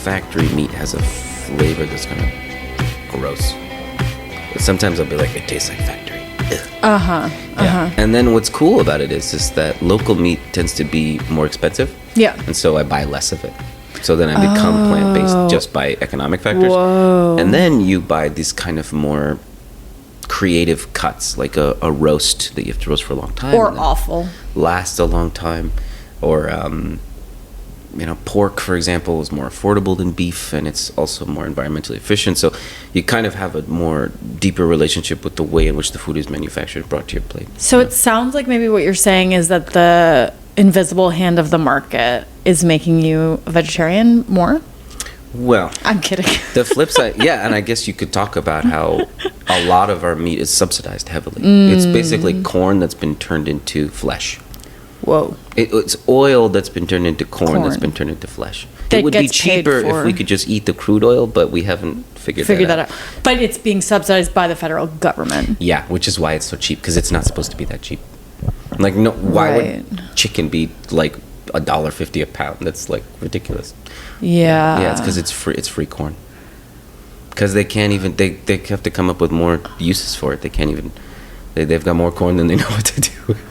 factory meat has a flavor that's kind of gross. But sometimes I'll be like, it tastes like factory. Yeah. And then what's cool about it is that local meat tends to be more expensive. Yeah. And so I buy less of it. So then I become plant-based just by economic factors. Whoa. And then you buy these kind of more creative cuts, like a roast that you have to roast for a long time. Or offal. Last a long time. Or, pork, for example, is more affordable than beef, and it's also more environmentally efficient. So you kind of have a more deeper relationship with the way in which the food is manufactured, brought to your plate. So it sounds like maybe what you're saying is that the invisible hand of the market is making you a vegetarian more? Well, I'm kidding. The flip side, yeah, and I guess you could talk about how a lot of our meat is subsidized heavily. It's basically corn that's been turned into flesh. Whoa. It's oil that's been turned into corn that's been turned into flesh. It would be cheaper if we could just eat the crude oil, but we haven't figured that out. But it's being subsidized by the federal government. Yeah, which is why it's so cheap, because it's not supposed to be that cheap. Like, no, why would chicken be like $1.50 a pound? That's like ridiculous. Yeah. Yeah, it's because it's free corn. Because they can't even, they have to come up with more uses for it. They can't even, they've got more corn than they know what to do with.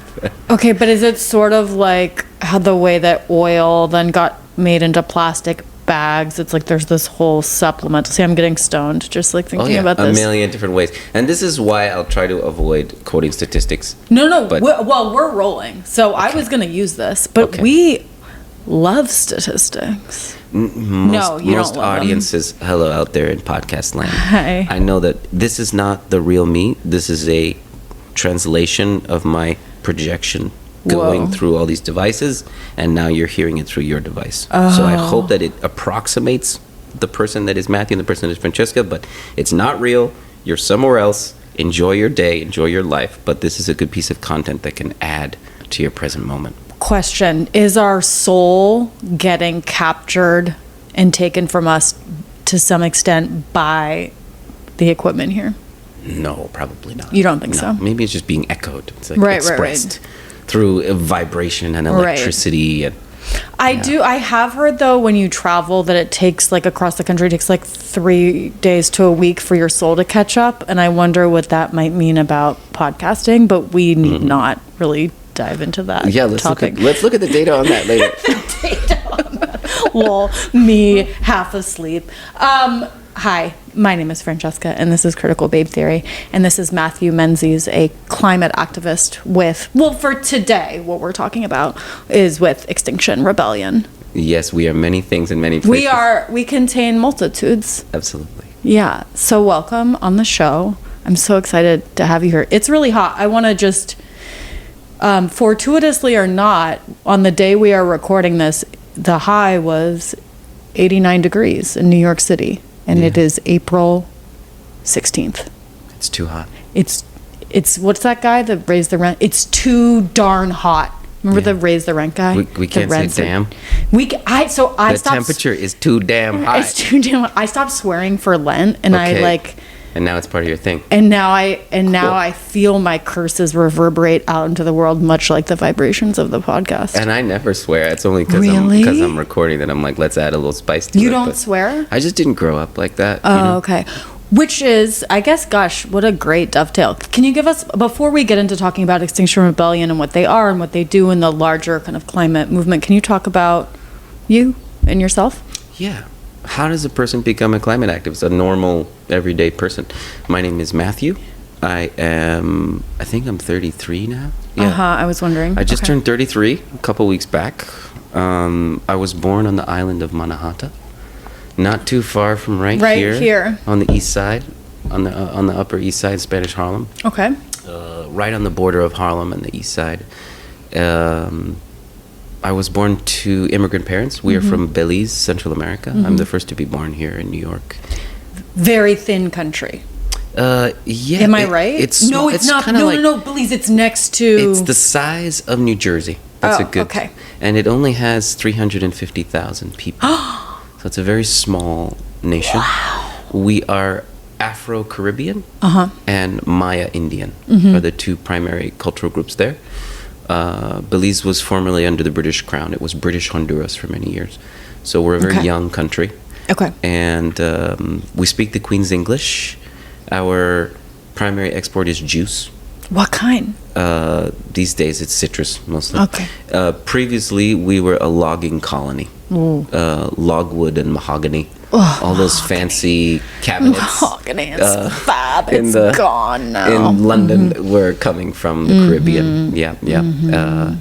Okay, but is it sort of like how the way that oil then got made into plastic bags? It's like there's this whole supplement. See, I'm getting stoned just like thinking about this. A million different ways. And this is why I'll try to avoid quoting statistics. No. We're rolling. So I was going to use this, but we love statistics. Most audiences, hello out there in podcast land. Hi. I know that this is not the real me. This is a translation of my projection going through all these devices, and now you're hearing it through your device. So I hope that it approximates the person that is Matthew and the person that is Francesca, but it's not real. You're somewhere else. Enjoy your day, enjoy your life, but this is a good piece of content that can add to your present moment. Question: is our soul getting captured and taken from us to some extent by the equipment here? No, probably not. You don't think so? Maybe it's just being echoed. It's like expressed through a vibration and electricity. And I have heard though, when you travel, that it takes like across the country, it takes like 3 days to a week for your soul to catch up. And I wonder what that might mean about podcasting, but we need not really dive into that. Yeah, let's look at the data on that later. Lol, me half asleep. Hi, my name is Francesca, and this is Critical Babe Theory, and this is Matthew Menzies, a climate activist for today, what we're talking about is with Extinction Rebellion. Yes, we are many things in many places. We contain multitudes. Absolutely. Yeah, so welcome on the show. I'm so excited to have you here. It's really hot. I want to just, fortuitously or not, on the day we are recording this, the high was 89 degrees in New York City. And it is April 16th. It's too hot. It's what's that guy that raised the rent? It's too darn hot. Remember the raise the rent guy? We can't say damn. I stopped. The temperature is too damn hot. It's too damn. I stopped swearing for Lent, and And now it's part of your thing. And now I feel my curses reverberate out into the world, much like the vibrations of the podcast. And I never swear. It's only because I'm recording that I'm like, let's add a little spice to it. You don't swear? I just didn't grow up like that. Oh, okay. Which is, I guess, gosh, what a great dovetail. Can you give us, before we get into talking about Extinction Rebellion and what they are and what they do in the larger kind of climate movement, can you talk about you and yourself? Yeah. How does a person become a climate activist, a normal, everyday person? My name is Matthew. I think I'm 33 now. Yeah. I was wondering. I just turned 33 a couple weeks back. I was born on the island of Manhattan, not too far from right here on the east side, on the upper east side, Spanish Harlem. Okay. Right on the border of Harlem and the east side. I was born to immigrant parents. We are from Belize, Central America. I'm the first to be born here in New York. Very thin country. Yeah. Am I right? It's not. No, Belize. It's next to. It's the size of New Jersey. That's a good. Okay. And it only has 350,000 people. So it's a very small nation. Wow. We are Afro-Caribbean and Maya Indian are the two primary cultural groups there. Belize was formerly under the British Crown. It was British Honduras for many years. So we're a very young country. Okay. And we speak the Queen's English. Our primary export is juice. What kind? These days it's citrus mostly. Okay. Previously we were a logging colony. Logwood and mahogany. All those fancy cabinets. Mahogany is fab. It's gone now. In London, were coming from the Caribbean. Yeah, yeah.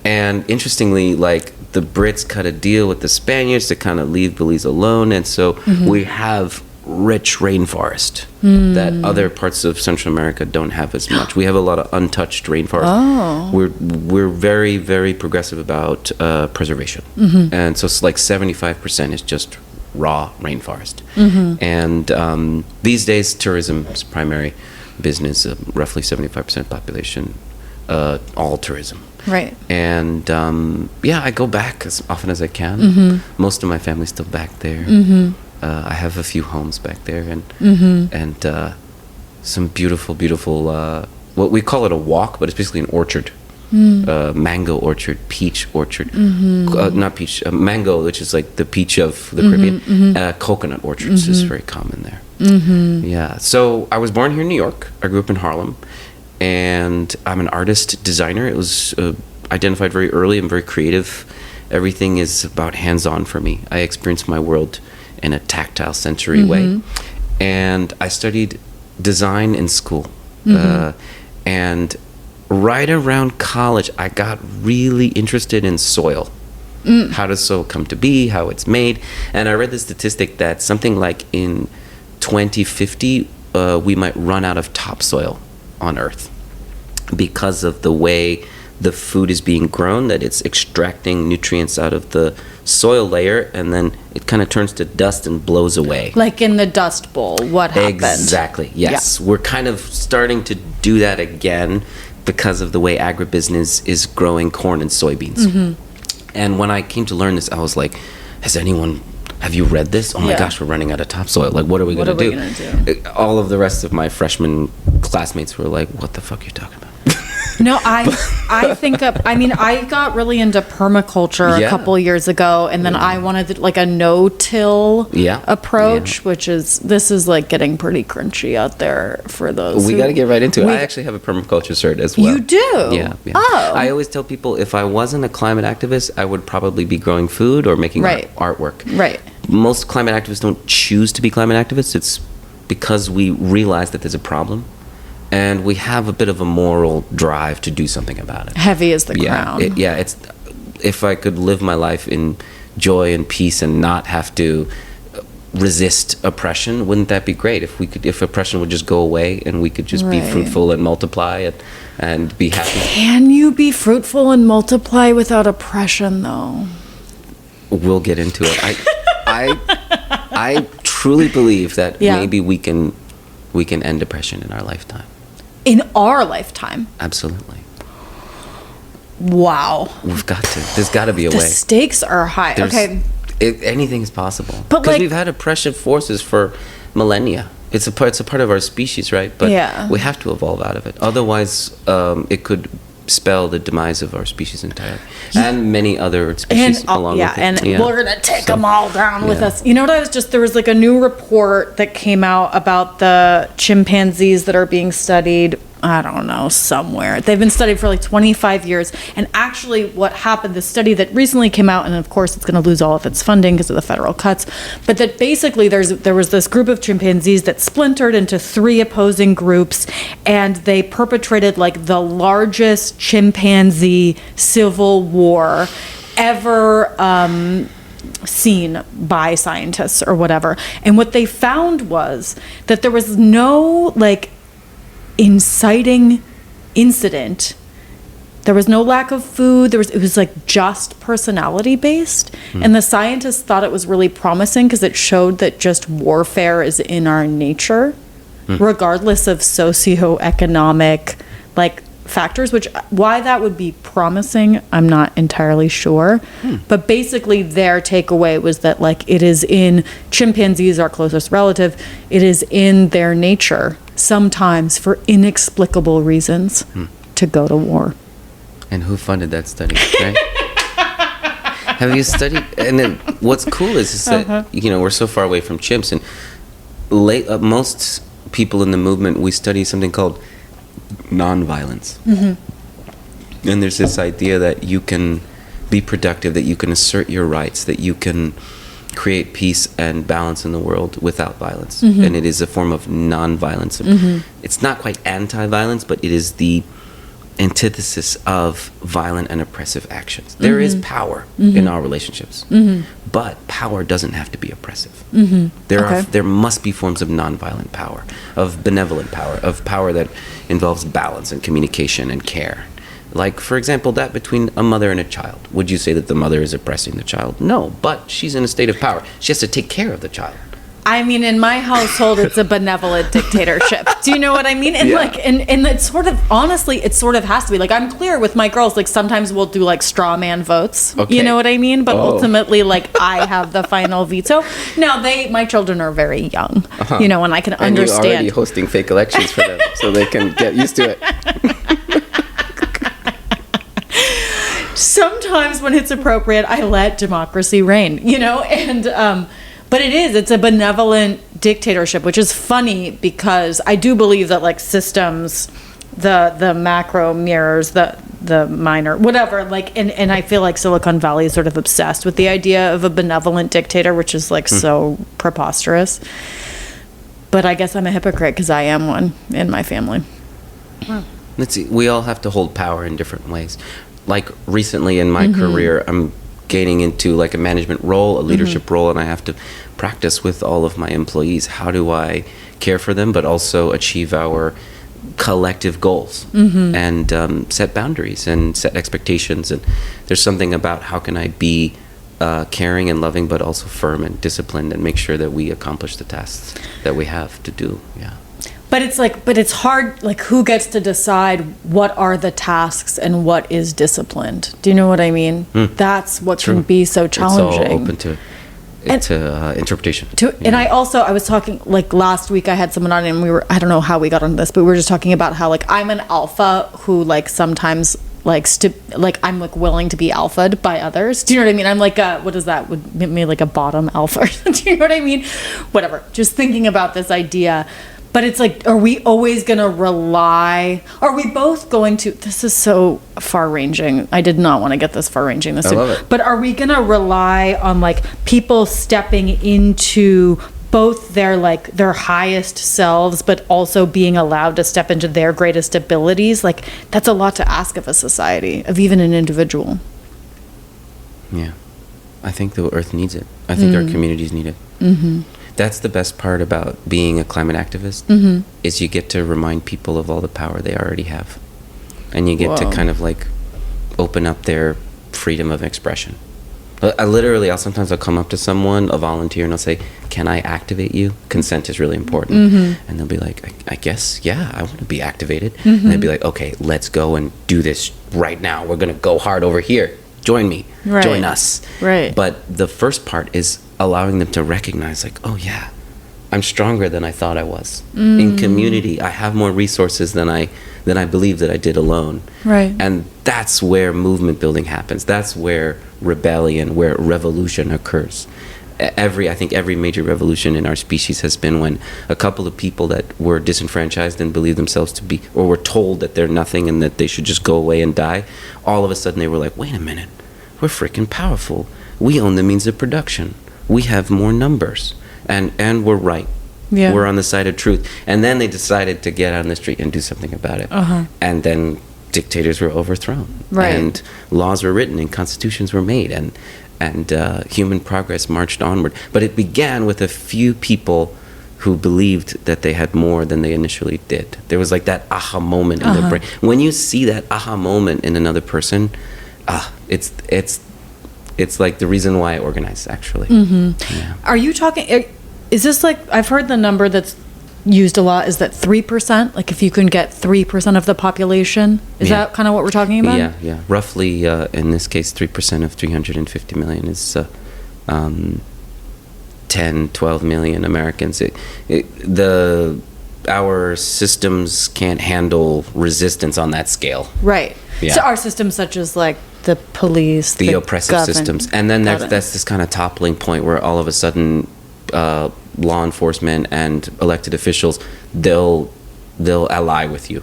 And interestingly, like the Brits cut a deal with the Spaniards to kind of leave Belize alone, and so we have rich rainforest that other parts of Central America don't have as much. We have a lot of untouched rainforest. We're very, very progressive about preservation, and so it's like 75% is just raw rainforest. And these days, tourism is primary business. Roughly 75% population, all tourism. Right. And yeah, I go back as often as I can. Most of my family's still back there. I have a few homes back there, and some beautiful, beautiful. What we call it a walk, but it's basically an orchard. Mango orchard, peach orchard, not peach, mango, which is like the peach of the Caribbean. Coconut orchards is very common there. Yeah. So I was born here in New York. I grew up in Harlem, and I'm an artist designer. It was identified very early. I'm very creative. Everything is about hands-on for me. I experience my world in a tactile, sensory way. And I studied design in school. And right around college, I got really interested in soil. How does soil come to be, how it's made. And I read the statistic that something like in 2050, we might run out of topsoil on Earth because of the way the food is being grown, that it's extracting nutrients out of the soil layer, and then it kind of turns to dust and blows away. Like in the Dust Bowl, what happened? Exactly, yes. Yeah. We're kind of starting to do that again because of the way agribusiness is growing corn and soybeans. And when I came to learn this, I was like, have you read this? Oh my gosh, we're running out of topsoil. Like, what are we going to do? All of the rest of my freshman classmates were like, what the fuck are you talking about? No, I think I got really into permaculture a couple years ago, and then I wanted like a no-till approach, which this is like getting pretty crunchy out there for those. We got to get right into it. I actually have a permaculture cert as well. You do? Yeah. Oh. I always tell people if I wasn't a climate activist, I would probably be growing food or making artwork. Right. Most climate activists don't choose to be climate activists. It's because we realize that there's a problem. And we have a bit of a moral drive to do something about it. Heavy as the crown. It's if I could live my life in joy and peace and not have to resist oppression, wouldn't that be great? If oppression would just go away and we could just be fruitful and multiply and be happy. Can you be fruitful and multiply without oppression, though? We'll get into it. I truly believe that maybe we can end oppression in our lifetime. In our lifetime? Absolutely. Wow. We've got to. There's got to be a way. The stakes are high. Anything is possible. Because we've had oppressive forces for millennia. It's a part of our species, right? But we have to evolve out of it. Otherwise, it could spell the demise of our species entirely. And many other species along with it. And we're going to take them all down with us. You know what there was like a new report that came out about the chimpanzees that are being studied, I don't know, somewhere. They've been studied for like 25 years. And actually what happened, the study that recently came out, and of course it's going to lose all of its funding because of the federal cuts, but that basically there was this group of chimpanzees that splintered into 3 opposing groups, and they perpetrated like the largest chimpanzee civil war ever seen by scientists or whatever. And what they found was that there was no like inciting incident. There was no lack of food. It was like just personality based. And the scientists thought it was really promising because it showed that just warfare is in our nature, regardless of socioeconomic like factors, why that would be promising, I'm not entirely sure. But basically their takeaway was that like it is in chimpanzees, our closest relative, it is in their nature sometimes for inexplicable reasons to go to war. And who funded that study, right? Have you studied? And then what's cool is that we're so far away from chimps, and most people in the movement, we study something called nonviolence. And there's this idea that you can be productive, that you can assert your rights, that you can create peace and balance in the world without violence. And it is a form of nonviolence. It's not quite anti-violence, but it is the antithesis of violent and oppressive actions. There is power in our relationships, but power doesn't have to be oppressive. There must be forms of nonviolent power, of benevolent power, of power that involves balance and communication and care. Like, for example, that between a mother and a child. Would you say that the mother is oppressing the child? No, but she's in a state of power. She has to take care of the child. I mean, in my household, it's a benevolent dictatorship. Do you know what I mean? And and it's sort of, honestly, it sort of has to be. Like, I'm clear with my girls, like, sometimes we'll do, like, straw man votes. Okay. You know what I mean? But ultimately, like, I have the final veto. Now, my children are very young, and I can understand. And you're already hosting fake elections for them, so they can get used to it. Sometimes when it's appropriate, I let democracy reign, but it's a benevolent dictatorship, which is funny because I do believe that, like, systems, the macro mirrors the minor, whatever, like, and I feel like Silicon Valley is sort of obsessed with the idea of a benevolent dictator, which is, like, so preposterous. But I guess I'm a hypocrite because I am one in my family. Wow. Let's see, we all have to hold power in different ways. Like, recently in my career, I'm gaining into, like, a management role, a leadership role, and I have to practice with all of my employees. How do I care for them, but also achieve our collective goals and set boundaries and set expectations? And there's something about how can I be caring and loving, but also firm and disciplined, and make sure that we accomplish the tasks that we have to do. Yeah. But it's hard, like, who gets to decide what are the tasks and what is disciplined? Do you know what I mean? That's what can be so challenging. It's all open to interpretation. And I was talking, like, last week I had someone on, and I don't know how we got on this, but we were just talking about how, like, I'm an alpha who, like, sometimes I'm, like, willing to be alphaed by others. Do you know what I mean? I'm like what is that? Would me like a bottom alpha? Do you know what I mean? Whatever. Just thinking about this idea. But it's like, are we always going to rely? Are we both going to? This is so far-ranging. I did not want to get this far-ranging. I love it. But are we going to rely on, like, people stepping into both their highest selves, but also being allowed to step into their greatest abilities? Like, that's a lot to ask of a society, of even an individual. Yeah, I think the Earth needs it. I think our communities need it. That's the best part about being a climate activist, is you get to remind people of all the power they already have. And you get to kind of, like, open up their freedom of expression. I'll sometimes come up to someone, a volunteer, and I'll say, can I activate you? Consent is really important. And they'll be like, I guess, yeah, I want to be activated. And they'll be like, okay, let's go and do this right now. We're going to go hard over here. Join me. Right. Join us. Right. But the first part is allowing them to recognize, like, oh yeah, I'm stronger than I thought I was. In community, I have more resources than I believed that I did alone. Right. And that's where movement building happens. That's where rebellion, where revolution occurs. I think every major revolution in our species has been when a couple of people that were disenfranchised and believed themselves to be, or were told that they're nothing and that they should just go away and die, all of a sudden they were like, wait a minute, we're freaking powerful. We own the means of production. We have more numbers, and we're right. Yeah. We're on the side of truth. And then they decided to get out on the street and do something about it. And then dictators were overthrown. Right. And laws were written and constitutions were made, and human progress marched onward. But it began with a few people who believed that they had more than they initially did. There was, like, that aha moment in their brain. When you see that aha moment in another person, it's like the reason why I organize, actually. Yeah. Are you talking, is this, like, I've heard the number that's used a lot is that 3%, like, if you can get 3% of the population, is that kind of what we're talking about? Yeah. Roughly, in this case, 3% of 350 million is 10, 12 million Americans. Our systems can't handle resistance on that scale. Right. Yeah. So our systems, such as, like, the police, the oppressive systems. And then that's this kind of toppling point where all of a sudden law enforcement and elected officials, they'll ally with you.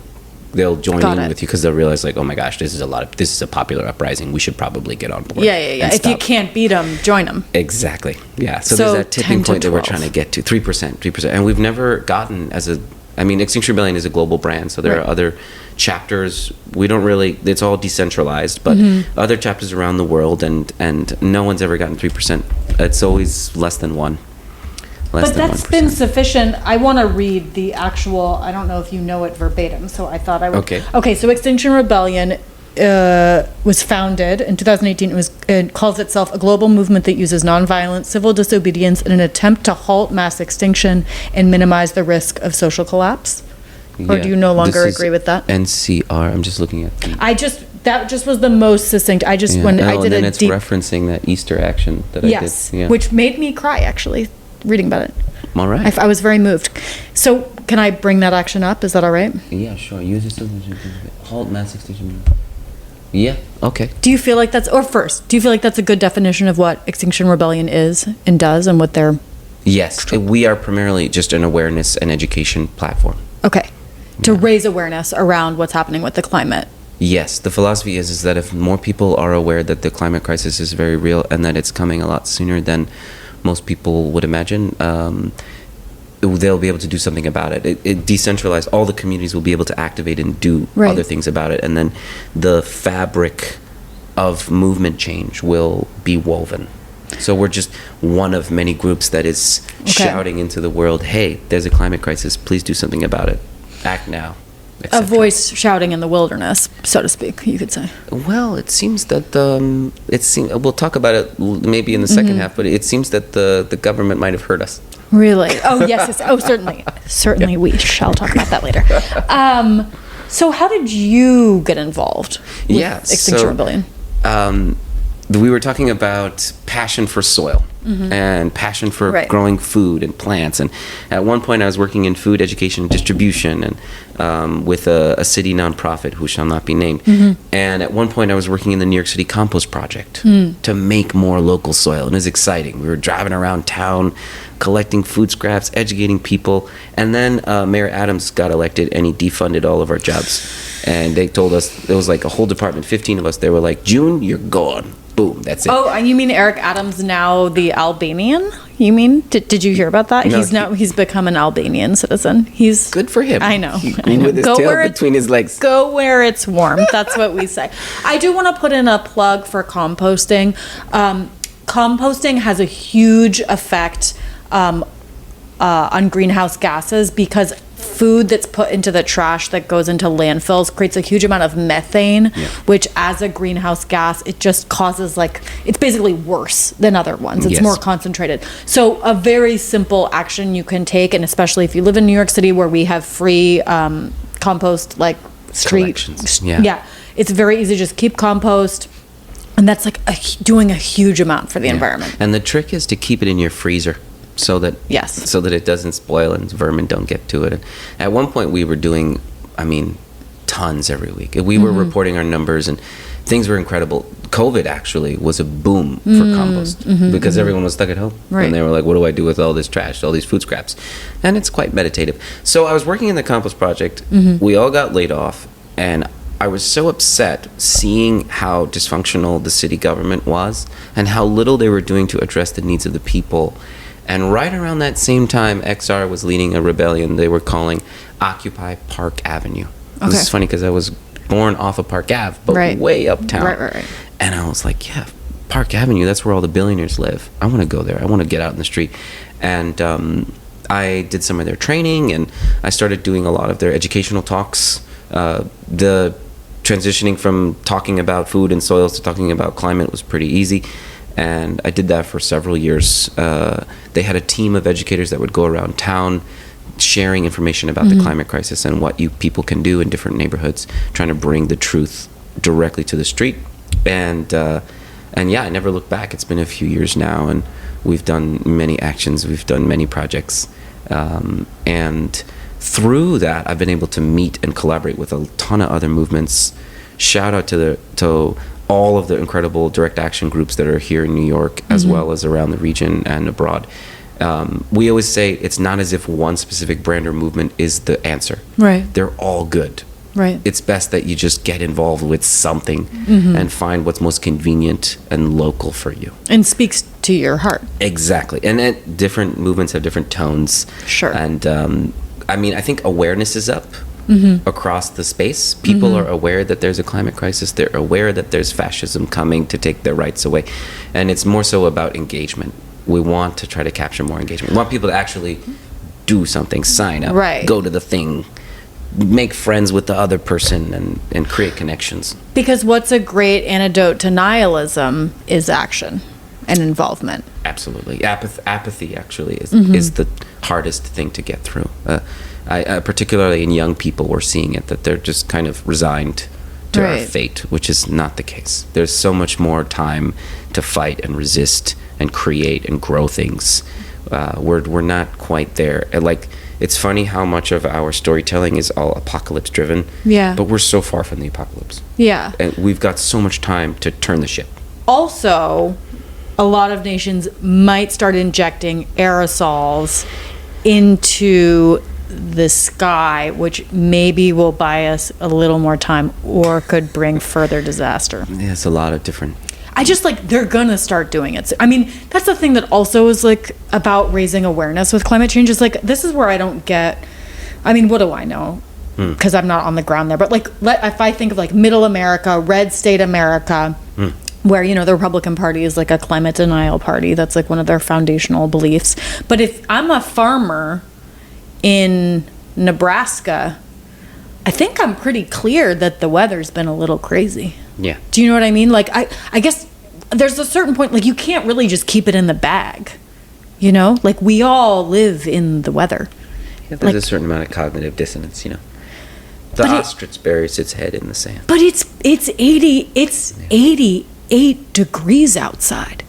They'll join in with you because they'll realize, like, oh my gosh, this is a popular uprising. We should probably get on board. Yeah. If you can't beat them, join them. Exactly. Yeah. So there's that tipping point that we're trying to get to. 3%. And we've never gotten Extinction Rebellion is a global brand, so there are other chapters. We don't really, it's all decentralized, but other chapters around the world, and no one's ever gotten 3%. It's always less than 1%. But that's 1%. Been sufficient. I want to read the actual, I don't know if you know it verbatim, so I thought I would. Okay, so Extinction Rebellion was founded in 2018. It calls itself a global movement that uses nonviolent civil disobedience in an attempt to halt mass extinction and minimize the risk of social collapse. Or do you no longer agree with that? NCR, I'm just looking at that just was the most succinct. I did and then it's referencing that Easter action that I did. Yeah. Which made me cry, actually, reading about it. All right. I was very moved. So can I bring that action up? Is that all right? Yeah, sure. Use this to halt mass extinction. Yeah, okay. Do you feel like that's a good definition of what Extinction Rebellion is and does and what they're... Yes, we are primarily just an awareness and education platform. Okay. To raise awareness around what's happening with the climate. Yes, the philosophy is that if more people are aware that the climate crisis is very real and that it's coming a lot sooner than most people would imagine, they'll be able to do something about it. It decentralized. All the communities will be able to activate and do other things about it. And then the fabric of movement change will be woven. So we're just one of many groups that is shouting into the world, hey, there's a climate crisis. Please do something about it. Act now. A voice shouting in the wilderness, so to speak, you could say. Well, it seems that we'll talk about it maybe in the second half, but it seems that the government might have heard us. Really? Oh, yes. Oh, certainly. Certainly, we shall talk about that later. So how did you get involved with Extinction Rebellion? We were talking about passion for soil and passion for growing food and plants. And at one point, I was working in food education and distribution and with a city nonprofit who shall not be named. And at one point, I was working in the New York City Compost Project to make more local soil. And it was exciting. We were driving around town, collecting food scraps, educating people. And then Mayor Adams got elected and he defunded all of our jobs. And they told us, it was like a whole department, 15 of us. They were like, June, you're gone. Boom, that's it. Oh, and you mean Eric Adams now the Albanian? You mean? Did you hear about that? No, he's become an Albanian citizen. He's good for him. I know. With his tail between his legs. Go where it's warm. That's what we say. I do want to put in a plug for composting. Composting has a huge effect on greenhouse gases because food that's put into the trash that goes into landfills creates a huge amount of methane, which as a greenhouse gas, it just causes it's basically worse than other ones. It's more concentrated. So a very simple action you can take, and especially if you live in New York City where we have free compost, street. It's very easy to just keep compost. And that's doing a huge amount for the environment. And the trick is to keep it in your freezer. So that it doesn't spoil and vermin don't get to it. And at one point we were doing, tons every week. We were reporting our numbers and things were incredible. COVID actually was a boom for compost because everyone was stuck at home. And they were like, what do I do with all this trash, all these food scraps? And it's quite meditative. So I was working in the compost project. We all got laid off and I was so upset seeing how dysfunctional the city government was and how little they were doing to address the needs of the people. And right around that same time, XR was leading a rebellion they were calling Occupy Park Avenue. Okay. This is funny because I was born off of Park Ave, but way uptown. Right. And I was like, yeah, Park Avenue, that's where all the billionaires live. I want to go there. I want to get out in the street. And I did some of their training, and I started doing a lot of their educational talks. The transitioning from talking about food and soils to talking about climate was pretty easy. And I did that for several years. They had a team of educators that would go around town sharing information about the climate crisis and what people can do in different neighborhoods, trying to bring the truth directly to the street. And I never looked back. It's been a few years now, and we've done many actions. We've done many projects. And through that, I've been able to meet and collaborate with a ton of other movements. Shout out to all of the incredible direct action groups that are here in New York, as well as around the region and abroad. We always say it's not as if one specific brand or movement is the answer. Right. They're all good. Right. It's best that you just get involved with something and find what's most convenient and local for you. And speaks to your heart. Exactly. And different movements have different tones. Sure. And I mean, I think awareness is up across the space. People are aware that there's a climate crisis. They're aware that there's fascism coming to take their rights away. And it's more so about engagement. We want to try to capture more engagement. We want people to actually do something, sign up, go to the thing, make friends with the other person, and create connections. Because what's a great antidote to nihilism is action and involvement. Absolutely. Apathy actually is the hardest thing to get through. I particularly in young people, we're seeing it, that they're just kind of resigned to our fate, which is not the case. There's so much more time to fight and resist and create and grow things. We're not quite there. Like, it's funny how much of our storytelling is all apocalypse driven. Yeah. But we're so far from the apocalypse. Yeah. And we've got so much time to turn the ship. Also, a lot of nations might start injecting aerosols into the sky, which maybe will buy us a little more time or could bring further disaster. Yeah, it's a lot of different. I just they're gonna start doing it. I mean, that's the thing that also is about raising awareness with climate change is this is where I don't get, I mean, what do I know? Because I'm not on the ground there. But if I think of middle America, red state America, where, the Republican Party is a climate denial party. That's one of their foundational beliefs. But if I'm a farmer in Nebraska, I think I'm pretty clear that the weather's been a little crazy. Yeah. Do you know what I mean? I guess there's a certain point, you can't really just keep it in the bag, we all live in the weather. Yeah, there's a certain amount of cognitive dissonance, The ostrich buries its head in the sand. But it's 88 degrees outside.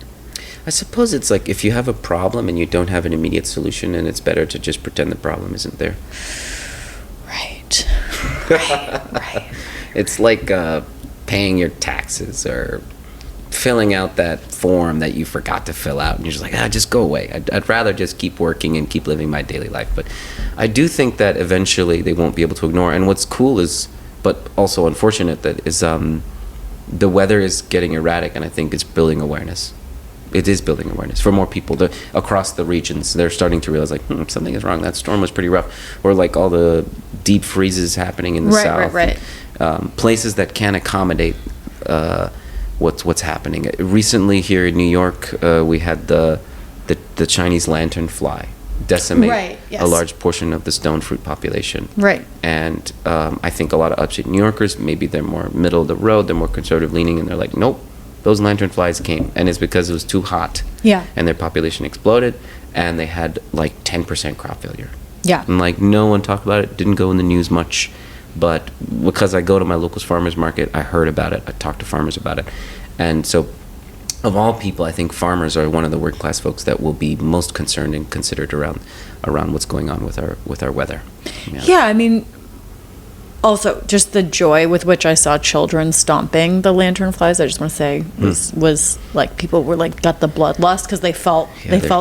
I suppose it's if you have a problem and you don't have an immediate solution, and it's better to just pretend the problem isn't there. Right. It's like paying your taxes or filling out that form that you forgot to fill out, and you're just just go away. I'd rather just keep working and keep living my daily life. But I do think that eventually they won't be able to ignore. And what's cool is, but also unfortunate, that is the weather is getting erratic, and I think it's building awareness. It is building awareness for more people across the regions. They're starting to realize something is wrong. That storm was pretty rough. Or all the deep freezes happening in the south. Right. Places that can accommodate what's happening. Recently here in New York, we had the Chinese lantern fly decimate a large portion of the stone fruit population. Right. And I think a lot of upstate New Yorkers, maybe they're more middle of the road, they're more conservative leaning, and they're nope. Those lantern flies came, and it's because it was too hot. Yeah. And their population exploded, and they had 10% crop failure. Yeah. And no one talked about it, didn't go in the news much, but because I go to my local farmers market, I heard about it, I talked to farmers about it. And so, of all people, I think farmers are one of the working class folks that will be most concerned and considered around what's going on with our weather. Yeah, I mean, also, just the joy with which I saw children stomping the lantern flies, I just want to say, was people were got the bloodlust because they felt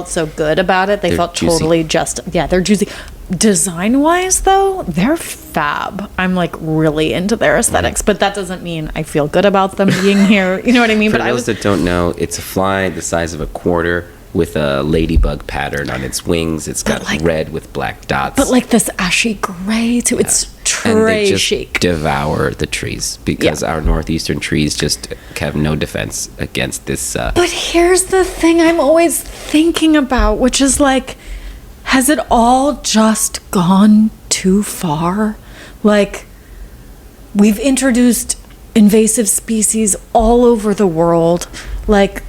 so good about it. They felt juicy. Totally they're juicy. Design wise, though, they're fab. I'm really into their aesthetics, but that doesn't mean I feel good about them being here. You know what I mean? For those that don't know, it's a fly the size of a quarter with a ladybug pattern on its wings. It's got red with black dots. But this ashy gray too. Yeah. It's tree and they just chic. Devour the trees because our northeastern trees just have no defense against this. But here's the thing I'm always thinking about, which is has it all just gone too far? We've introduced invasive species all over the world. Hawaii,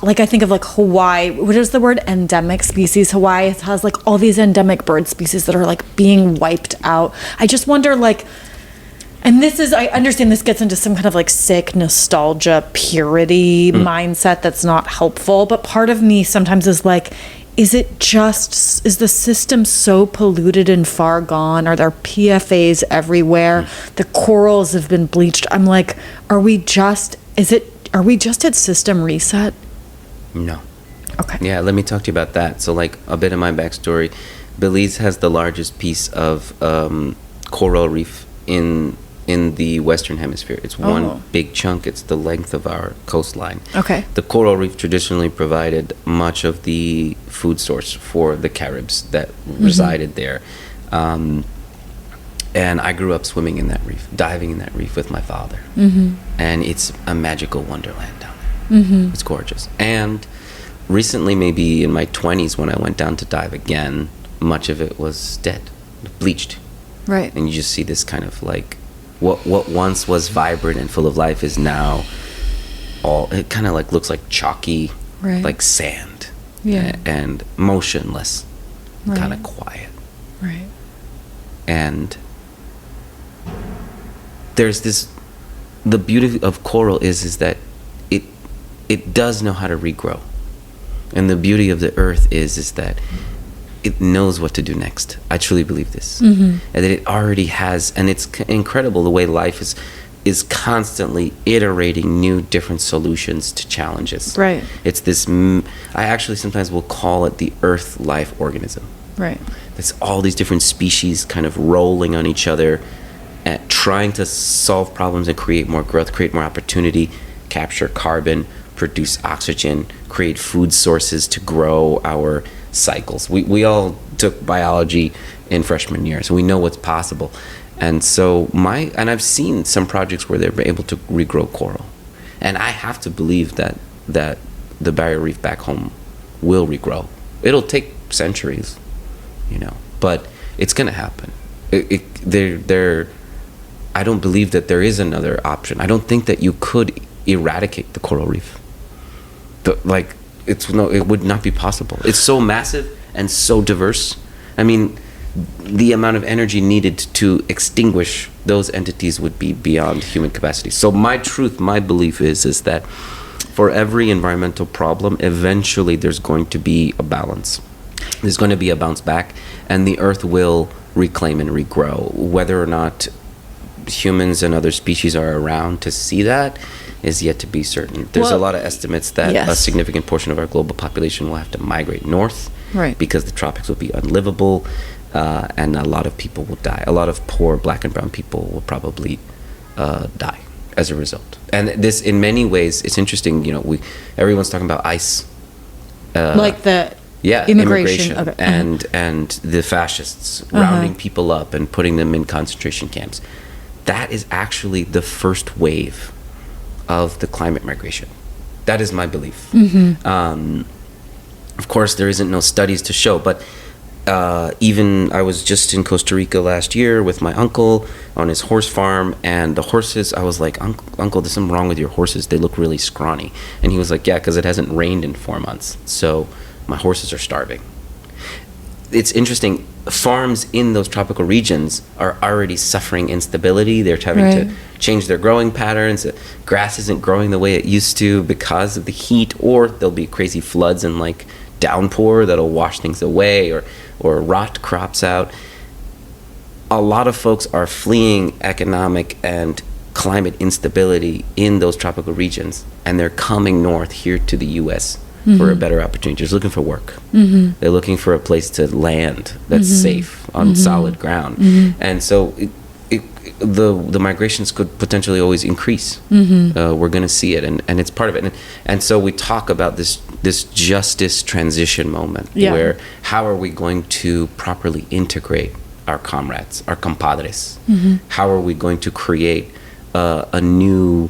I think of Hawaii, what is the word? Endemic species. Hawaii has all these endemic bird species that are being wiped out. I just wonder and this is, I understand this gets into some kind of sick nostalgia, purity mindset that's not helpful, but part of me sometimes is is the system so polluted and far gone? Are there PFAs everywhere? The corals have been bleached. I'm like, are we just at system reset? No. Okay. Yeah, let me talk to you about that. So, like, a bit of my backstory. Belize has the largest piece of coral reef in the Western Hemisphere. It's one big chunk. It's the length of our coastline. Okay. The coral reef traditionally provided much of the food source for the Caribs that resided there. And I grew up swimming in that reef, diving in that reef with my father. And it's a magical wonderland down there. It's gorgeous. And recently, maybe in my 20s, when I went down to dive again, much of it was dead, bleached. Right. And you just see this kind of like, what once was vibrant and full of life is now it kind of like looks like chalky, like sand. Yeah. And motionless, kind of quiet. Right. And there's the beauty of coral is that it does know how to regrow. And the beauty of the earth is that it knows what to do next. I truly believe this. And that it already has, and it's incredible the way life is constantly iterating new different solutions to challenges. Right. It's this, I actually sometimes will call it the earth life organism. Right. It's all these different species kind of rolling on each other and trying to solve problems and create more growth, create more opportunity, capture carbon, produce oxygen, create food sources to grow our cycles. We all took biology in freshman year, so we know what's possible. And so I've seen some projects where they're able to regrow coral. And I have to believe that the barrier reef back home will regrow. It'll take centuries, but it's going to happen. I don't believe that there is another option. I don't think that you could eradicate the coral reef. It would not be possible. It's so massive and so diverse. I mean, the amount of energy needed to extinguish those entities would be beyond human capacity. So my belief is that for every environmental problem, eventually there's going to be a balance. There's going to be a bounce back, and the earth will reclaim and regrow. Whether or not humans and other species are around to see that is yet to be certain. There's a lot of estimates that a significant portion of our global population will have to migrate north, because the tropics will be unlivable, and a lot of people will die. A lot of poor black and brown people will probably die as a result. And this, in many ways, it's interesting. Everyone's talking about ICE, like the immigration okay. and the fascists rounding people up and putting them in concentration camps. That is actually the first wave of the climate migration. That is my belief. Of course, there isn't no studies to show, but even I was just in Costa Rica last year with my uncle on his horse farm, and the horses, I was like, Uncle, there's something wrong with your horses. They look really scrawny. And he was like, yeah, because it hasn't rained in 4 months. So my horses are starving. It's interesting. Farms in those tropical regions are already suffering instability. They're having to change their growing patterns. Grass isn't growing the way it used to because of the heat, or there'll be crazy floods and like downpour that'll wash things away, or rot crops out. A lot of folks are fleeing economic and climate instability in those tropical regions, and they're coming north here to the U.S. for a better opportunity. Just looking for work. They're looking for a place to land that's safe on solid ground. And so the migrations could potentially always increase. We're going to see it, and it's part of it. And so we talk about this justice transition moment, where how are we going to properly integrate our comrades, our compadres? How are we going to create a new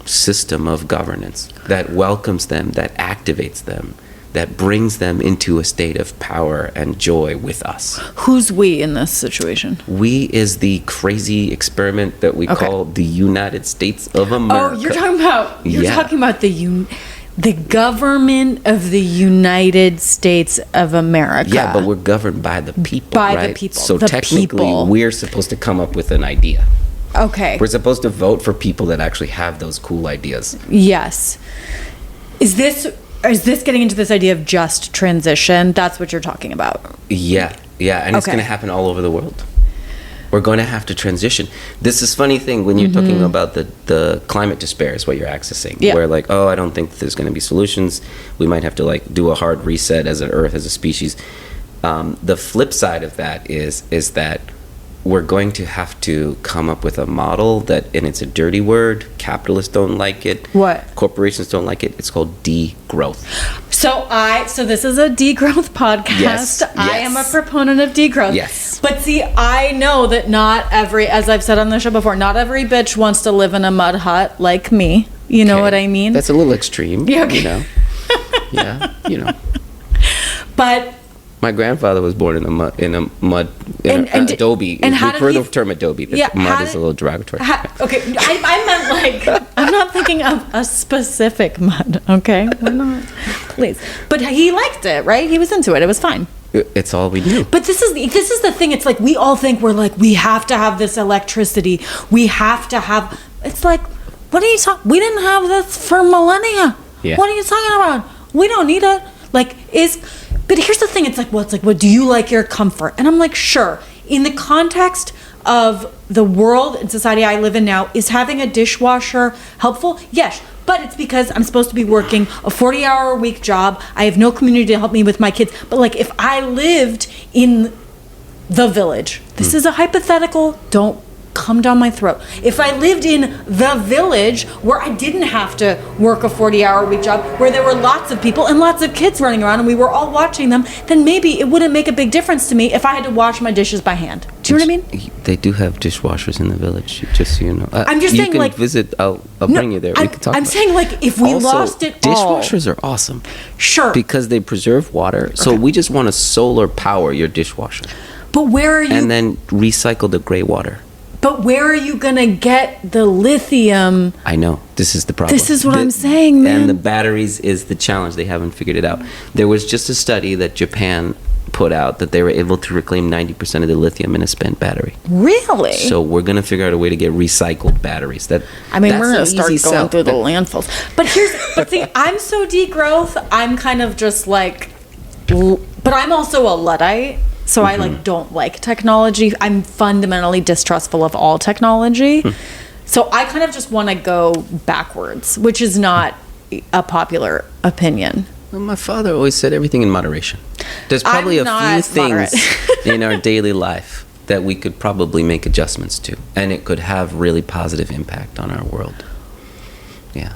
system of governance that welcomes them, that activates them, that brings them into a state of power and joy with us? Who's we in this situation? We is the crazy experiment that we call the United States of America. Oh, you're talking about the government of the United States of America. Yeah, but we're governed by the people, by the people. So the technically, people. We're supposed to come up with an idea. Okay. We're supposed to vote for people that actually have those cool ideas. Yes. Is this is this getting into this idea of just transition? That's what you're talking about. Yeah, and it's going to happen all over the world. We're going to have to transition. This is funny thing when you're talking about the climate despair is what you're accessing. Yeah. Where like, oh, I don't think there's going to be solutions. We might have to like do a hard reset as an Earth, as a species. The flip side of that is that we're going to have to come up with a model that, and it's a dirty word, capitalists don't like it. What? Corporations don't like it. It's called degrowth. So this is a degrowth podcast. Yes, I am a proponent of degrowth. Yes. But see, I know that not every, as I've said on the show before, not every bitch wants to live in a mud hut like me. You know what I mean? That's a little extreme. Yeah, okay. You know? Yeah, you know. But my grandfather was born in a mud, adobe. And We've heard the term adobe, but mud is a little derogatory. Okay, I meant like, I'm not thinking of a specific mud, okay? We're not, please. But he liked it, right? He was into it. It was fine. It's all we knew. But this is the thing. It's like we all think we're like, we have to have this electricity. We have to have, it's like, what are you talking? We didn't have this for millennia. Yeah. What are you talking about? We don't need it. But here's the thing. It's like, well, do you like your comfort? And I'm like, sure. In the context of the world and society I live in now, is having a dishwasher helpful? Yes. But it's because I'm supposed to be working a 40-hour-a-week job. I have no community to help me with my kids. But like, if I lived in the village, this is a hypothetical, don't come down my throat. If I lived in the village where I didn't have to work a 40-hour-a-week job, where there were lots of people and lots of kids running around and we were all watching them, then maybe it wouldn't make a big difference to me if I had to wash my dishes by hand. Do you know what I mean? They do have dishwashers in the village, just so you know. I'm just saying, you can like, visit. I'll bring you there. We can talk. I'm saying, like, if we also, lost it all, dishwashers are awesome. Sure. Because they preserve water. Okay. So we just want to solar power your dishwasher. But where are you? And then recycle the gray water. But where are you going to get the lithium? I know. This is the problem. This is what I'm saying, man. And the batteries is the challenge. They haven't figured it out. There was just a study that Japan put out that they were able to reclaim 90% of the lithium in a spent battery. Really? So we're going to figure out a way to get recycled batteries. We're going to start going through the landfills. But see, I'm so degrowth. I'm kind of just like, but I'm also a Luddite. So I don't like technology. I'm fundamentally distrustful of all technology. So I kind of just want to go backwards, which is not a popular opinion. Well, my father always said everything in moderation. There's probably a few things in our daily life that we could probably make adjustments to, and it could have really positive impact on our world. Yeah.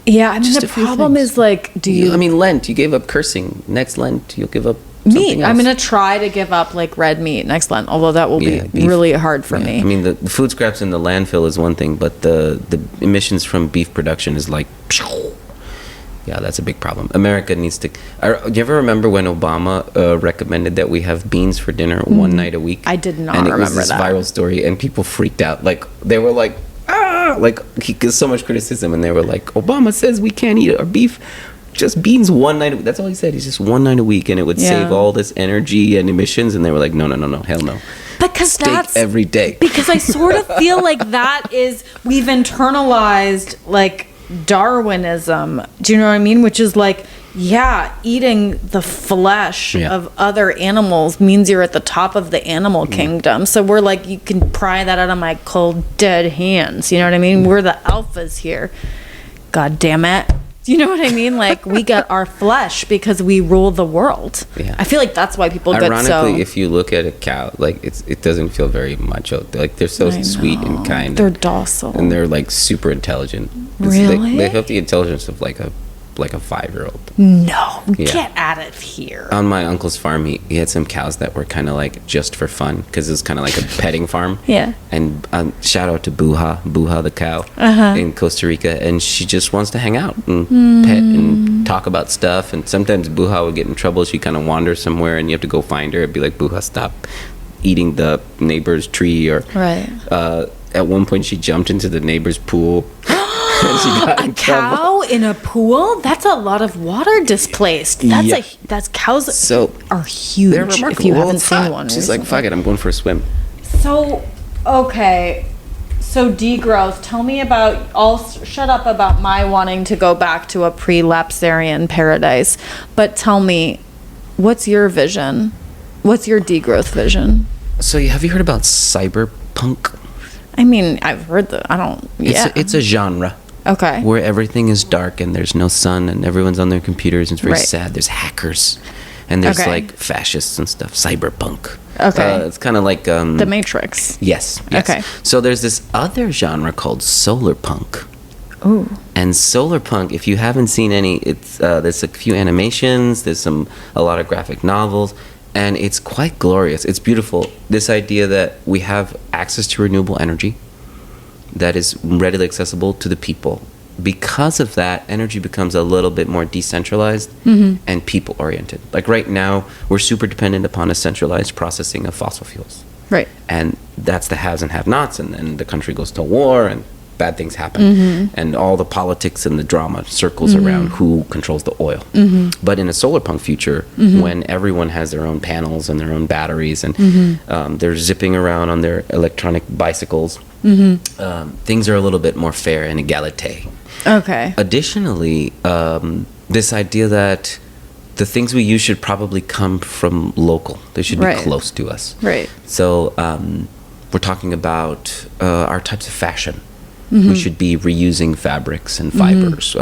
Yeah, I mean, the problem is like, Lent, you gave up cursing. Next Lent, you'll give up meat. I'm going to try to give up like red meat next Lent, although that will be really hard for me. I mean, the food scraps in the landfill is one thing, but the emissions from beef production is like, yeah, that's a big problem. America needs to. Do you ever remember when Obama recommended that we have beans for dinner one night a week? I did not remember that. And it was this viral story, and people freaked out. Like, they were like, he gets so much criticism, and they were like, Obama says we can't eat our beef. Just beans one night. That's all he said. He's just one night a week, and it would save all this energy and emissions. And they were like, no, hell no. Because steak every day. Because I sort of feel like that is, we've internalized like Darwinism. Do you know what I mean? Which is like, eating the flesh of other animals means you're at the top of the animal kingdom. So we're like, you can pry that out of my cold dead hands. You know what I mean? We're the alphas here. God damn it. You know what I mean? Like, we get our flesh because we rule the world. Yeah. I feel like that's why people get so... Ironically, if you look at a cow, like, it doesnh feel very macho. Like, they're so sweet and kind. They're docile. And they're, like, super intelligent. Really? They have the intelligence of, like a 5-year-old. No. Get out of here. On my uncle's farm, he had some cows that were kind of, like, just for fun. Because it was kind of like a petting farm. Yeah. And shout out to Buha the cow in Costa Rica. And she just wants to hang out and pet and talk about stuff. And sometimes Buha would get in trouble. She kind of wanders somewhere and you have to go find her. It'd be like, Buha, stop eating the neighbor's tree. Or at one point she jumped into the neighbor's pool. A cow in a pool? That's a lot of water displaced. That's cows are huge. They're remarkable. If you haven't seen one. She's like, fuck it, I'm going for a swim. So, okay. So degrowth, tell me about, I'll shut up about my wanting to go back to a pre-lapsarian paradise, but tell me, what's your vision? What's your degrowth vision? So have you heard about cyberpunk? I mean, I've heard It's a genre. Okay. Where everything is dark and there's no sun and everyone's on their computers and it's very Right. sad. There's hackers and there's Okay. like fascists and stuff. Cyberpunk. Okay. It's kind of like The Matrix. yes. Okay. So there's this other genre called solar punk. Ooh. And solar punk, if you haven't seen any, it's there's a few animations, there's a lot of graphic novels, and it's quite glorious. It's beautiful. This idea that we have access to renewable energy that is readily accessible to the people. Because of that, energy becomes a little bit more decentralized and people oriented. Like right now, we're super dependent upon a centralized processing of fossil fuels. Right. And that's the haves and have-nots, and then the country goes to war and bad things happen, and all the politics and the drama circles around who controls the oil. But in a solar punk future, when everyone has their own panels and their own batteries, and they're zipping around on their electronic bicycles, things are a little bit more fair and egalite. Okay. Additionally, this idea that the things we use should probably come from local. They should be Right. close to us. Right. So we're talking about our types of fashion. We should be reusing fabrics and fibers.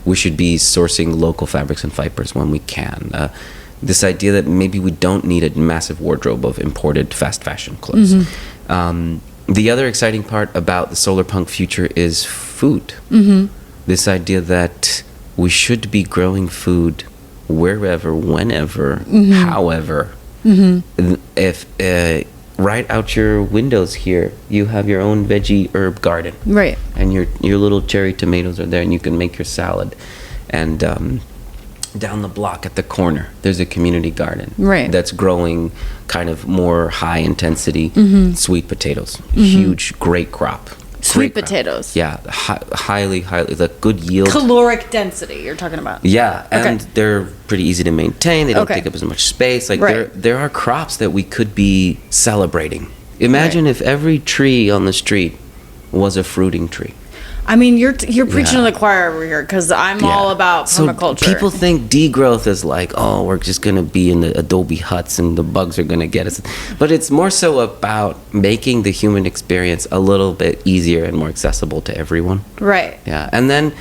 We should be sourcing local fabrics and fibers when we can. This idea that maybe we don't need a massive wardrobe of imported fast fashion clothes. The other exciting part about the solar punk future is food. This idea that we should be growing food wherever, whenever, however. If right out your windows here, you have your own veggie herb garden. Right. And your little cherry tomatoes are there, and you can make your salad. And down the block at the corner, there's a community garden. Right. That's growing kind of more high intensity sweet potatoes. Huge, great crop. Sweet Great crop. potatoes. Yeah, highly, the good yield. Caloric density, you're talking about. Yeah, and Okay. they're pretty easy to maintain. They don't Okay. take up as much space. Like Right. there are crops that we could be celebrating. Imagine if every tree on the street was a fruiting tree. I mean, you're preaching Yeah. to the choir over here because I'm all about permaculture. So people think degrowth is like, oh, we're just going to be in the adobe huts and the bugs are going to get us. But it's more so about making the human experience a little bit easier and more accessible to everyone. Right. Yeah. And then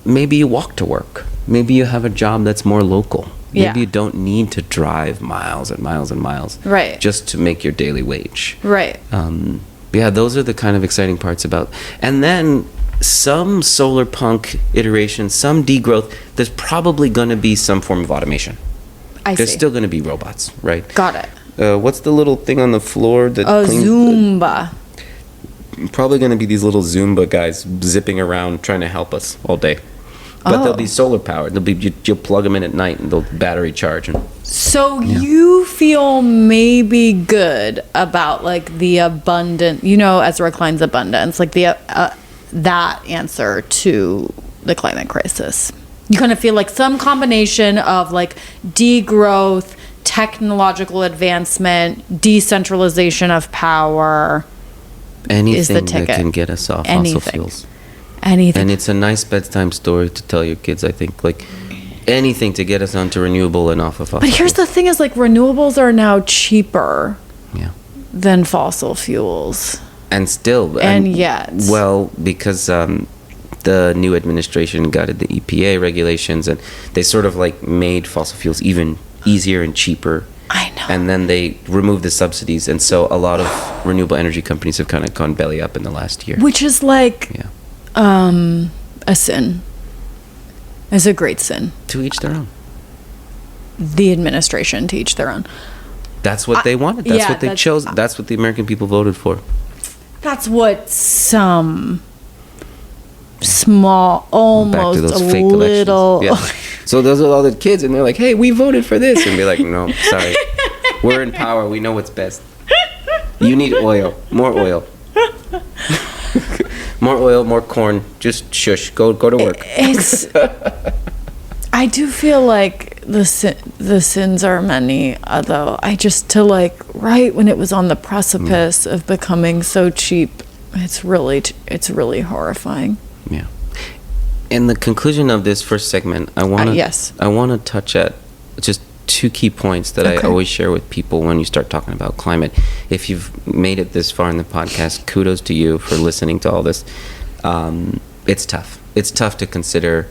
maybe you walk to work. Maybe you have a job that's more local. Maybe Yeah. you don't need to drive miles and miles and miles Right. just to make your daily wage. Right. Yeah, those are the kind of exciting parts about. And then some solar punk iterations, some degrowth, there's probably going to be some form of automation. There's see. still going to be robots, right? Got it. What's the little thing on the floor that A cleans? Zumba. Probably going to be these little Zumba guys zipping around trying to help us all day. But they'll be solar powered. They'll be you'll plug them in at night and they'll battery charge. And So you feel maybe good about like the abundant, Ezra Klein's abundance, like the that answer to the climate crisis. You kind of feel like some combination of like degrowth, technological advancement, decentralization of power. anything that ticket. can get us off Anything. fossil fuels. Anything. And it's a nice bedtime story to tell your kids, I think. Like anything to get us onto renewable and off of fossil But here's fuels. the thing is like renewables are now cheaper Yeah. than fossil fuels. And still. And yet. Well, because the new administration gutted the EPA regulations and they sort of like made fossil fuels even easier and cheaper. I know. And then they removed the subsidies. And so a lot of renewable energy companies have kind of gone belly up in the last year. Which is like Yeah. a sin. It's a great sin. To each their own. The administration to each their own. That's what they wanted. That's yeah, what they chose. That's what the American people voted for. That's what some small, almost Back to a those fake little. elections. Yeah. So those are all the kids, and they're like, "Hey, we voted for this," and be like, "No, sorry, we're in power. We know what's best. You need oil, more oil, more oil, more corn. Just shush. Go to work." It's. I do feel like the sins are many, though. I just right when it was on the precipice of becoming so cheap It's really horrifying. Yeah. In the conclusion of this first segment, I want to touch at just two key points that I always share with people when you start talking about climate. If you've made it this far in the podcast, kudos to you for listening to all this. It's tough. It's tough to consider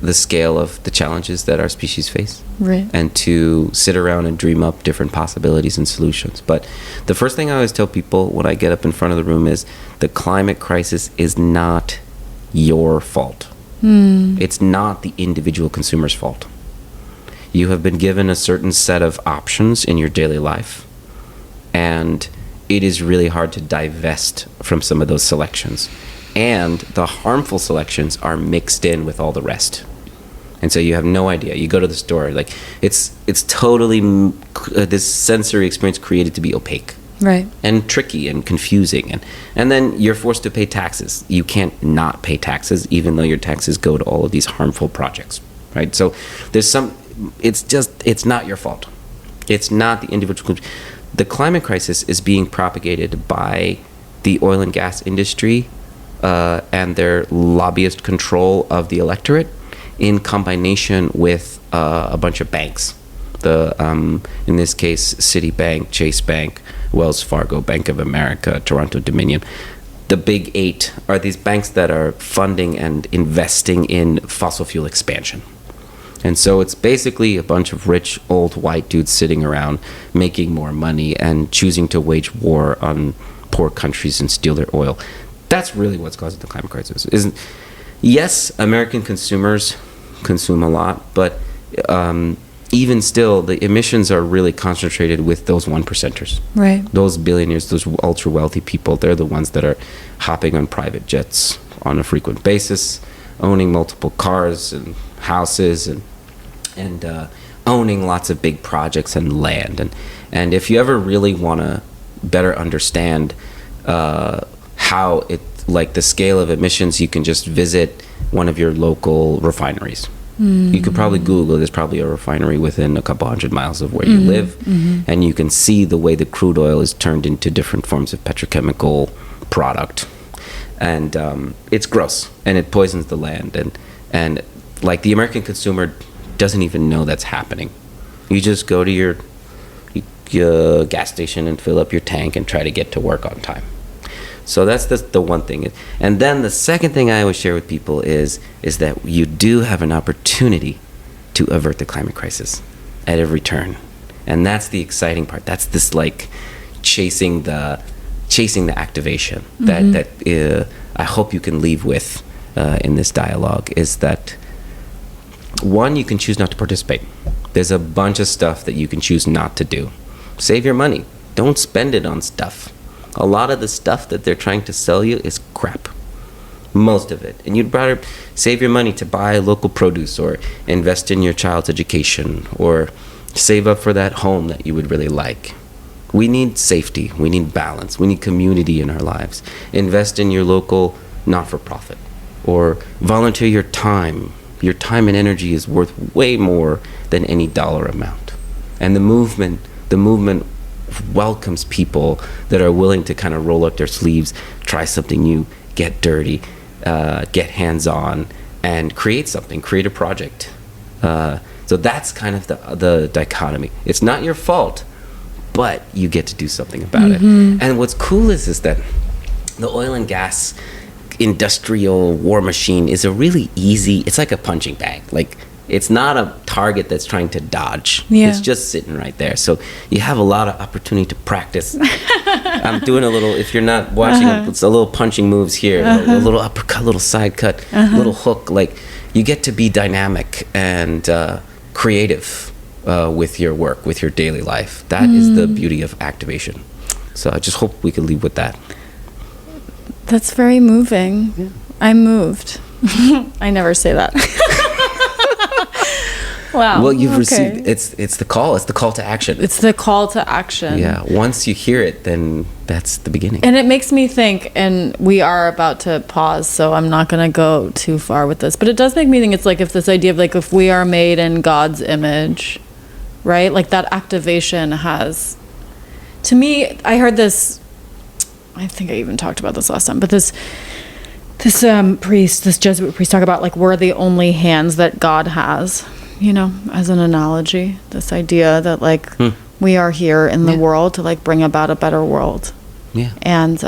the scale of the challenges that our species face, right, and to sit around and dream up different possibilities and solutions. But the first thing I always tell people when I get up in front of the room is the climate crisis is not your fault. It's not the individual consumer's fault. You have been given a certain set of options in your daily life, and it is really hard to divest from some of those selections. And the harmful selections are mixed in with all the rest. And so you have no idea. You go to the store, like it's totally this sensory experience created to be opaque, right, and tricky and confusing, and then you're forced to pay taxes. You can't not pay taxes, even though your taxes go to all of these harmful projects, right? So there's it's not your fault. It's not the individual. The climate crisis is being propagated by the oil and gas industry and their lobbyist control of the electorate, in combination with a bunch of banks. In this case, Citibank, Chase Bank, Wells Fargo, Bank of America, Toronto Dominion. The big eight are these banks that are funding and investing in fossil fuel expansion. And so it's basically a bunch of rich old white dudes sitting around making more money and choosing to wage war on poor countries and steal their oil. That's really what's causing the climate crisis. Yes, American consumers consume a lot, but even still, the emissions are really concentrated with those 1%ers. Right. Those billionaires, those ultra wealthy people, they're the ones that are hopping on private jets on a frequent basis, owning multiple cars and houses, and owning lots of big projects and land. And if you ever really want to better understand how like the scale of emissions, you can just visit one of your local refineries. You could probably Google, there's probably a refinery within a couple 100 miles of where you live, and you can see the way the crude oil is turned into different forms of petrochemical product. And it's gross, and it poisons the land, and like the American consumer doesn't even know that's happening. You just go to your gas station and fill up your tank and try to get to work on time. So that's the one thing. And then the second thing I always share with people is that you do have an opportunity to avert the climate crisis at every turn. And that's the exciting part. That's this like chasing the activation that I hope you can leave with in this dialogue, is that one, you can choose not to participate. There's a bunch of stuff that you can choose not to do. Save your money. Don't spend it on stuff. A lot of the stuff that they're trying to sell you is crap. Most of it. And you'd rather save your money to buy local produce, or invest in your child's education, or save up for that home that you would really like. We need safety. We need balance. We need community in our lives. Invest in your local not-for-profit, or volunteer your time. Your time and energy is worth way more than any dollar amount. And the movement welcomes people that are willing to kind of roll up their sleeves, try something new, get dirty, get hands-on, and create a project. So that's kind of the dichotomy. It's not your fault, but you get to do something about it. And what's cool is that the oil and gas industrial war machine is a really easy, it's like a punching bag. Like, it's not a target that's trying to dodge. Yeah. It's just sitting right there. So you have a lot of opportunity to practice. I'm doing a little, if you're not watching, it's a little punching moves here, a little uppercut, a little side cut, a little hook. Like, you get to be dynamic and creative with your work, with your daily life. That is the beauty of activation. So I just hope we can leave with that. That's very moving. Yeah. I'm moved. I never say that. Wow. Well, you've received, it's the call. It's the call to action. It's the call to action. Yeah. Once you hear it, then that's the beginning. And it makes me think, and we are about to pause, so I'm not going to go too far with this, but it does make me think, it's like, if this idea of like, if we are made in God's image, right? Like, that activation has, to me, I heard this I think I even talked about this last time, but this Jesuit priest talk about like we're the only hands that God has, you know, as an analogy. This idea that like we are here in the world to like bring about a better world. Yeah. And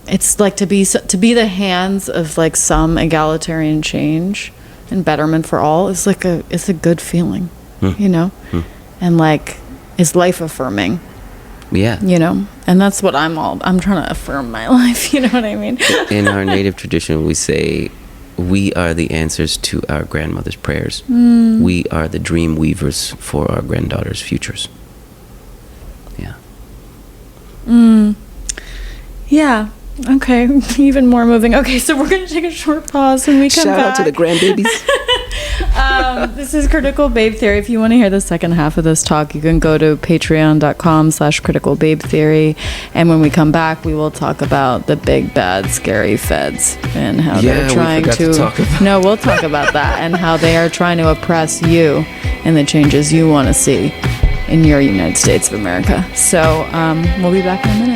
it's like to be the hands of like some egalitarian change and betterment for all is like it's a good feeling, you know, and like is life affirming. Yeah. You know, and that's what I'm trying to affirm my life. You know what I mean? In our native tradition, we say we are the answers to our grandmother's prayers. We are the dream weavers for our granddaughters' futures. Yeah. Yeah. Okay. Even more moving. Okay, so we're going to take a short pause when we come back. Shout out to the grandbabies. This is Critical Babe Theory. If you want to hear the second half of this talk, you can go to patreon.com/Critical Babe Theory. And when we come back, we will talk about the big, bad, scary feds and how they're trying No, we'll talk about that and how they are trying to oppress you and the changes you want to see in your United States of America. So we'll be back in a minute.